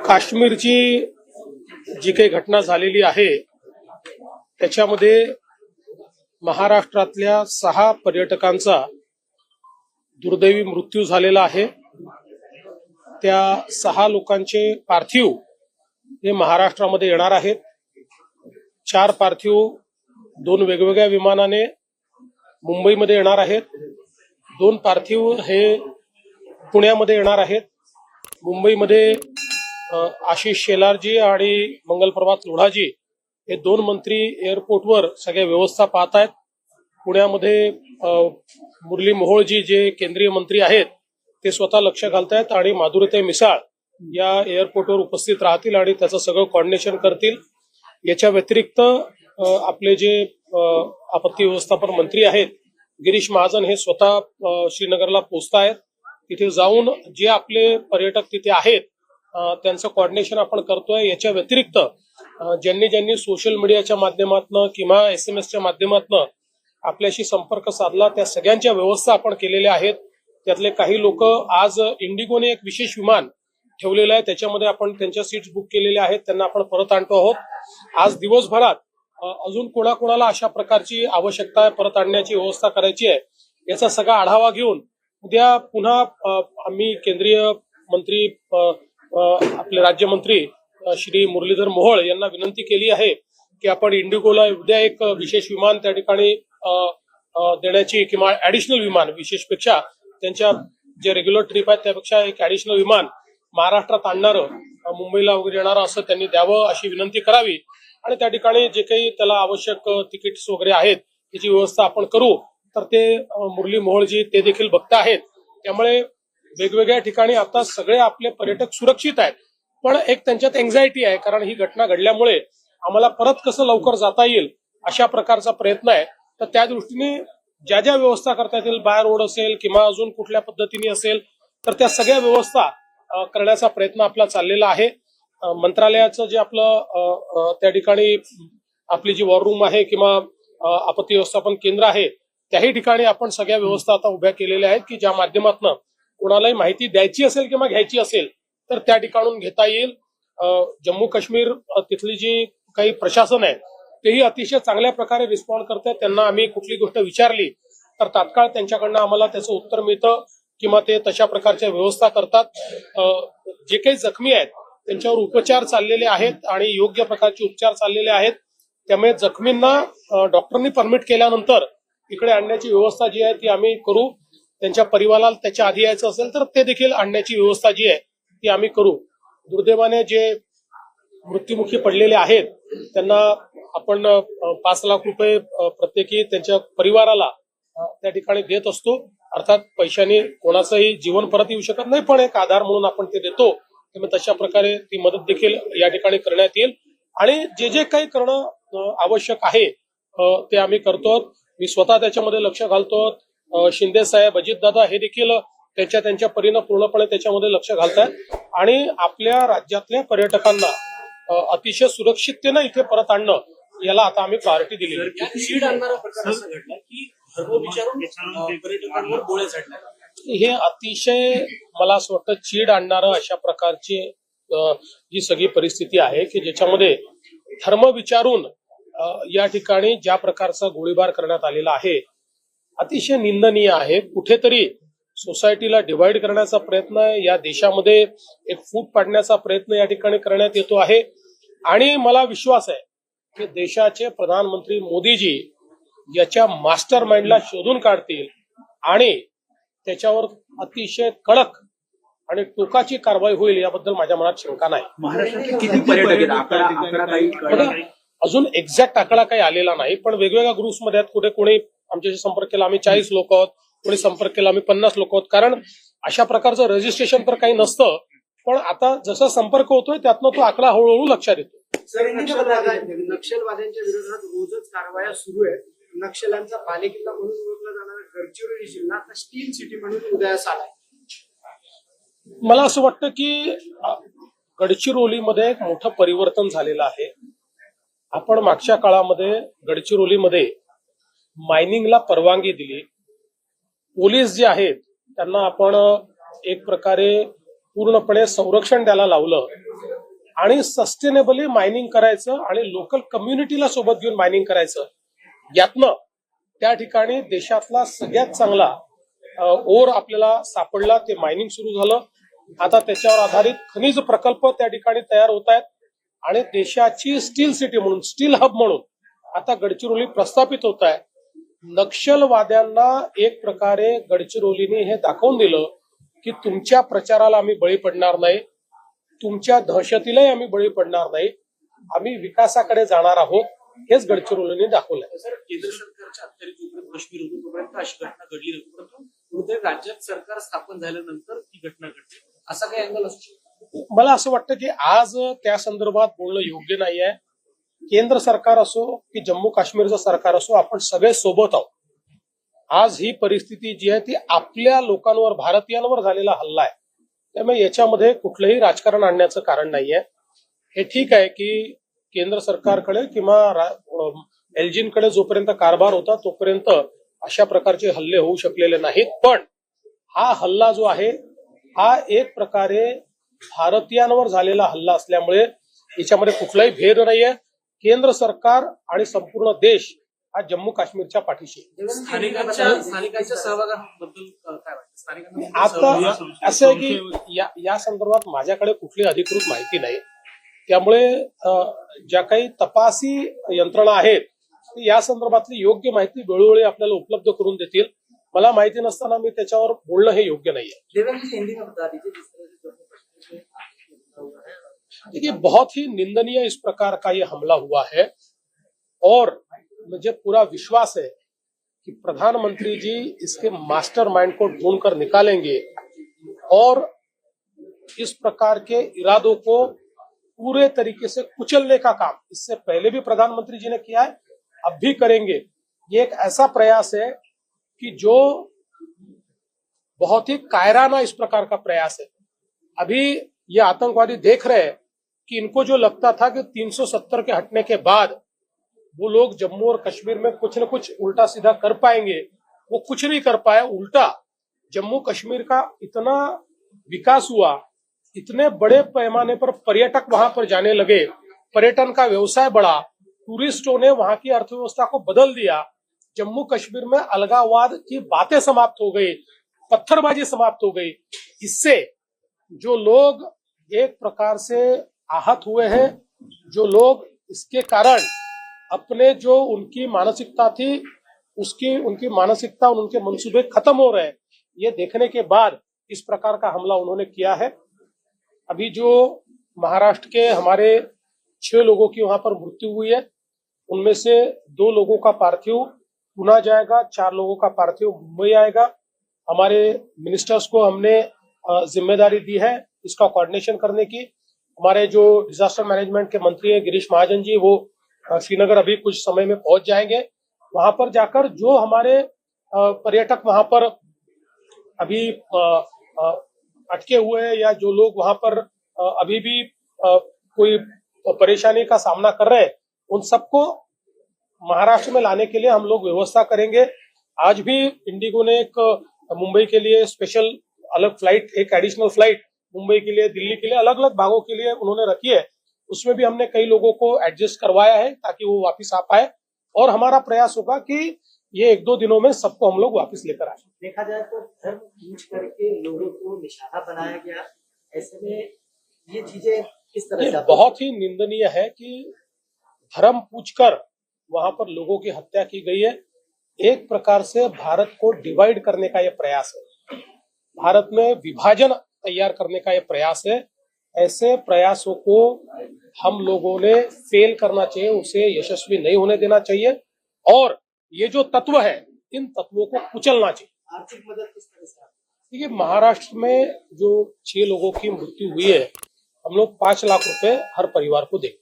काश्मीरची जी काही घटना झालेली आहे त्याच्यामध्ये महाराष्ट्रातल्या 6 पर्यटकांचा दुर्दैवी मृत्यू झालेला आहे। त्या 6 लोकांचे पार्थिव हे महाराष्ट्रामध्ये येणार आहेत। 4 पार्थिव 2 वेगवेगळ्या विमानाने मुंबईमध्ये येणार आहेत। 2 पार्थिव हे पुण्यामध्ये येणार आहेत। मुंबईमध्ये आशिष शेलारजी आणि मंगलप्रभात लोढाजी हे 2 मंत्री एअरपोर्टवर सगळ्या व्यवस्था पाहत आहेत। पुण्यामध्ये मुरली मोहोळजी जे केंद्रीय मंत्री आहेत ते स्वतः लक्ष घालतायत आणि माधुरीताई मिसाळ या एअरपोर्टवर उपस्थित राहतील आणि त्याचं सगळं कोऑर्डिनेशन करतील। याच्या व्यतिरिक्त आपले जे आपत्ती व्यवस्थापन मंत्री आहेत गिरीश महाजन हे स्वतः श्रीनगरला पोहोचतायत। तिथे जाऊन जे आपले पर्यटक तिथे आहेत त्यांचं कोऑर्डिनेशन आपण करतोय। याच्या व्यतिरिक्त ज्यांनी सोशल मीडियाच्या माध्यमातून किंवा SMS माध्यमातून आपल्याशी संपर्क साधला त्या सगळ्यांच्या व्यवस्था आपण केलेल्या आहेत। त्यातले काही लोक आज इंडिगोने एक विशेष विमान ठेवलेलं आहे त्याच्यामध्ये आपण त्यांच्या सीट्स बुक केलेल्या आहेत, त्यांना आपण परत आणतो आहोत। आज दिवसभरात अजून कोणाकोणाला अशा प्रकारची आवश्यकता आहे परत आणण्याची व्यवस्था करायची आहे याचा सगळा आढावा घेऊन उद्या पुन्हा आम्ही केंद्रीय मंत्री आपले राज्यमंत्री श्री मुरलीधर मोहोळ यांना विनंती केली आहे की आपण इंडिगोला उद्या एक विशेष विमान त्या ठिकाणी देण्याची किंवा ऍडिशनल विमान विशेषपेक्षा त्यांच्या जे रेग्युलर ट्रिप आहेत त्यापेक्षा एक ऍडिशनल विमान महाराष्ट्रात आणणारं मुंबईला वगैरे येणारं असं त्यांनी द्यावं अशी विनंती करावी आणि त्या ठिकाणी जे काही त्याला आवश्यक तिकीट्स वगैरे आहेत त्याची व्यवस्था आपण करू। तर ते मुरली मोहोळजी ते देखील बघता आहेत। त्यामुळे वेगवेगळ्या ठिकाणी आता सगळे आपले पर्यटक सुरक्षित आहेत, पण एक त्यांच्यात एन्झायटी आहे कारण ही घटना घडल्यामुळे आम्हाला परत कसं लवकर जाता येईल अशा प्रकारचा प्रयत्न आहे। तर त्या दृष्टीने ज्या ज्या व्यवस्था करता येतील बाय रोड असेल किंवा अजून कुठल्या पद्धतीने असेल तर त्या सगळ्या व्यवस्था करण्याचा प्रयत्न आपला चाललेला आहे। मंत्रालयाचं जे आपलं त्या ठिकाणी आपली जी वॉर रूम आहे किंवा आपत्ती व्यवस्थापन केंद्र आहे त्याही ठिकाणी आपण सगळ्या व्यवस्था आता उभ्या केलेल्या आहेत की ज्या माध्यमातून कोणालाही माहिती द्यायची असेल किंवा घ्यायची असेल तर त्या ठिकाणून घेता येईल। जम्मू काश्मीर तिथली जी काही प्रशासन आहे तेही अतिशय चांगल्या प्रकारे रिस्पॉन्ड करते। त्यांना आम्ही कुठली गोष्ट विचारली तर तात्काळ त्यांच्याकडनं आम्हाला त्याचं उत्तर मिळतं किंवा ते तशा प्रकारच्या व्यवस्था करतात। जे काही जखमी आहेत त्यांच्यावर उपचार चाललेले आहेत आणि योग्य प्रकारचे उपचार चाललेले आहेत। त्यामुळे जखमींना डॉक्टरांनी परमिट केल्यानंतर इकडे आणण्याची व्यवस्था जी आहे ती आम्ही करू। त्यांच्या परिवाराला त्याच्या आधी यायचं असेल तर ते देखील आणण्याची व्यवस्था जी आहे ती आम्ही करू। दुर्दैवाने जे मृत्युमुखी पडलेले आहेत त्यांना आपण 5 लाख रुपये प्रत्येकी त्यांच्या परिवाराला त्या ठिकाणी देत असतो। अर्थात पैशाने कोणाचंही जीवन परत येऊ शकत नाही, पण एक आधार म्हणून आपण ते देतो। त्यामुळे तशा प्रकारे ती मदत देखील या ठिकाणी करण्यात येईल आणि जे जे काही करणं आवश्यक आहे ते आम्ही करतो। मी स्वतः त्याच्यामध्ये लक्ष घालतो। शिंदे साहेब, अजितदादा हे देखील त्यांच्या परीनं पूर्णपणे त्याच्यामध्ये लक्ष घालतात आणि आपल्या राज्यातल्या पर्यटकांना अतिशय सुरक्षिततेनं इथे परत आणणं याला आता आम्ही प्रायोरिटी दिली आहे। हे अतिशय मला असं वाटतं चीड आणणारं अशा प्रकारची जी सगळी परिस्थिती आहे की ज्याच्यामध्ये धर्म विचारून या ठिकाणी ज्या प्रकारचा गोळीबार करण्यात आलेला आहे अतिशय निंदनीय आहे। कुठेतरी सोसायटीला डिवाइड करण्याचा प्रयत्न आहे, या देशामध्ये एक फूट पाडण्याचा प्रयत्न या ठिकाणी करण्यात येतो आहे आणि मला विश्वास आहे की देशाचे प्रधानमंत्री मोदीजी याच्या मास्टर माइंडला शोधून काढतील आणि त्याच्यावर अतिशय कडक आणि टोकाची कारवाई होईल याबद्दल माझ्या मनात शंका नाही। महाराष्ट्रात किती पर्यटक आहेत अजून एक्झॅक्ट आकडा काही आलेला नाही, पण वेगवेगळ्या ग्रुप्समध्ये कुठे कोणी आमच्याशी संपर्क केला आम्ही 40 लोक आहोत, कोणी संपर्क केला आम्ही 50 लोक आहोत। कारण अशा प्रकारचं रजिस्ट्रेशन तर काही नसतं, पण आता जसा संपर्क होतोय त्यातनं तो आकडा हळूहळू लक्षात येतो। नक्षलवाद्यांच्या विरोधात रोजच कारवाया सुरू आहेत। नक्षल्यांचा बालेकिल्ला म्हणून ओळखला जाणारा गडचिरोली जिल्हा आता स्टील सिटी म्हणून उदयास आलाय। मला असं वाटतं की गडचिरोलीमध्ये एक मोठं परिवर्तन झालेलं आहे। आपण मागच्या काळामध्ये गडचिरोलीमध्ये मायनिंगला परवानगी दिली, पोलीस जे आहेत त्यांना आपण एक प्रकारे पूर्णपणे संरक्षण द्यायला लावलं आणि सस्टेनेबली मायनिंग करायचं आणि लोकल कम्युनिटीला सोबत घेऊन मायनिंग करायचं. यातनं त्या ठिकाणी देशातला सगळ्यात चांगला ओर आपल्याला सापडला. ते मायनिंग सुरू झालं. आता त्याच्यावर आधारित खनिज प्रकल्प त्या ठिकाणी तयार होत आहेत आणि देशाची स्टील सिटी म्हणून, स्टील हब म्हणून आता गडचिरोली प्रस्थापित होत आहे. नक्षलवाद्यांना एक प्रकारे गडचिरोलीने हे दाखवून दिलं की तुमच्या प्रचाराला आम्ही बळी पडणार नाही, तुमच्या दहशतीलाही आम्ही बळी पडणार नाही, आम्ही विकासाकडे जाणार आहोत, हेच गडचिरोलीने दाखवलंय. सर, केंद्र सरकारच्या अखत्यारीत जोपर्यंत काश्मीर होतो तोपर्यंत अशी घटना घडली नव्हती, परंतु कुठेतरी राज्यात सरकार स्थापन झाल्यानंतर ही घटना घडली, असा काही अँगल असू शकतो? मला असं वाटतं की आज त्या संदर्भात बोलणं योग्य नाही आहे. केंद्र सरकार असो की जम्मू काश्मीरचं सरकार असो, आपण सगळे सोबत आहोत. आज ही परिस्थिती जी आहे ती आपल्या लोकांवर, भारतीयांवर झालेला हल्ला आहे. त्यामुळे याच्यामध्ये कुठलंही राजकारण आणण्याचं कारण नाहीये. हे ठीक आहे की केंद्र सरकारकडे किंवा एलजींकडे जोपर्यंत कारभार होता तोपर्यंत अशा प्रकारचे हल्ले होऊ शकलेले नाहीत. पण हा हल्ला जो आहे हा एक प्रकारे भारतीयांवर झालेला हल्ला असल्यामुळे याच्यामध्ये कुठलाही भेद नाहीये. केंद्र सरकार आणि संपूर्ण देश हा जम्मू काश्मीरच्या पाठीशी. स्थानिकांच्या सहभागाबद्दल काय वाटतं? स्थानिकांना आता असं आहे की या संदर्भात माझ्याकडे कुठली अधिकृत माहिती नाही. त्यामुळे ज्या काही तपासी यंत्रणा आहेत या संदर्भातली योग्य माहिती वेळोवेळी आपल्याला उपलब्ध करून देतील. मला माहिती नसताना मी त्याच्यावर बोलणं हे योग्य नाहीये. देखिए, बहुत ही निंदनीय इस प्रकार का ये हमला हुआ है और मुझे पूरा विश्वास है कि प्रधानमंत्री जी इसके मास्टरमाइंड को ढूंढकर निकालेंगे और इस प्रकार के इरादों को पूरे तरीके से कुचलने का काम इससे पहले भी प्रधानमंत्री जी ने किया है, अब भी करेंगे. ये एक ऐसा प्रयास है कि जो बहुत ही कायराना इस प्रकार का प्रयास है. अभी ये आतंकवादी देख रहे हैं कि इनको जो लगता था कि 370 के हटने के बाद वो लोग जम्मू और कश्मीर में कुछ न कुछ उल्टा सीधा कर पाएंगे, वो कुछ नहीं कर पाए. उल्टा जम्मू कश्मीर का इतना विकास हुआ, इतने बड़े पैमाने पर पर्यटक वहां पर जाने लगे, पर्यटन का व्यवसाय बढ़ा, टूरिस्टों ने वहां की अर्थव्यवस्था को बदल दिया. जम्मू कश्मीर में अलगाववाद की बातें समाप्त हो गई, पत्थरबाजी समाप्त हो गई. इससे जो लोग एक प्रकार से आहत हुए हैं, जो लोग इसके कारण अपने जो उनकी मानसिकता थी उनकी मानसिकता और उनके मंसूबे खत्म हो रहे हैं, ये देखने के बाद इस प्रकार का हमला उन्होंने किया है. अभी जो महाराष्ट्र के हमारे 6 लोगों की वहां पर मृत्यु हुई है, उनमें से 2 लोगों का पार्थिव पुणे जाएगा, 4 लोगों का पार्थिव मुंबई आएगा. हमारे मिनिस्टर्स को हमने जिम्मेदारी दी है इसका कोऑर्डिनेशन करने की. हमारे जो डिजास्टर मैनेजमेंट के मंत्री है गिरीश महाजन जी, वो श्रीनगर अभी कुछ समय में पहुंच जाएंगे. वहां पर जाकर जो हमारे पर्यटक वहां पर अभी अटके हुए हैं या जो लोग वहां पर अभी भी कोई परेशानी का सामना कर रहे हैं, उन सबको महाराष्ट्र में लाने के लिए हम लोग व्यवस्था करेंगे. आज भी इंडिगो ने एक मुंबई के लिए स्पेशल अलग फ्लाइट, एक एडिशनल फ्लाइट मुंबई के लिए, दिल्ली के लिए, अलग अलग भागों के लिए उन्होंने रखी है. उसमें भी हमने कई लोगों को एडजस्ट करवाया है ताकि वो वापस आ पाए और हमारा प्रयास होगा कि ये 1-2 दिनों में सबको हम लोग वापस लेकर आए. देखा जाए तो धर्म पूछ करके लोगों को निशाना बनाया गया, ऐसे में ये चीजें किस तरह से? बहुत ही निंदनीय है कि धर्म पूछकर वहां पर लोगों की हत्या की गई है. एक प्रकार से भारत को डिवाइड करने का यह प्रयास है, भारत में विभाजन तैयार करने का यह प्रयास है. ऐसे प्रयासों को हम लोगों ने फेल करना चाहिए, उसे यशस्वी नहीं होने देना चाहिए और ये जो तत्व है इन तत्वों को कुचलना चाहिए. आर्थिक मदद किस तरह से? देखिए, महाराष्ट्र में जो 6 लोगों की मृत्यु हुई है, हम लोग 5 लाख रुपए हर परिवार को देंगे.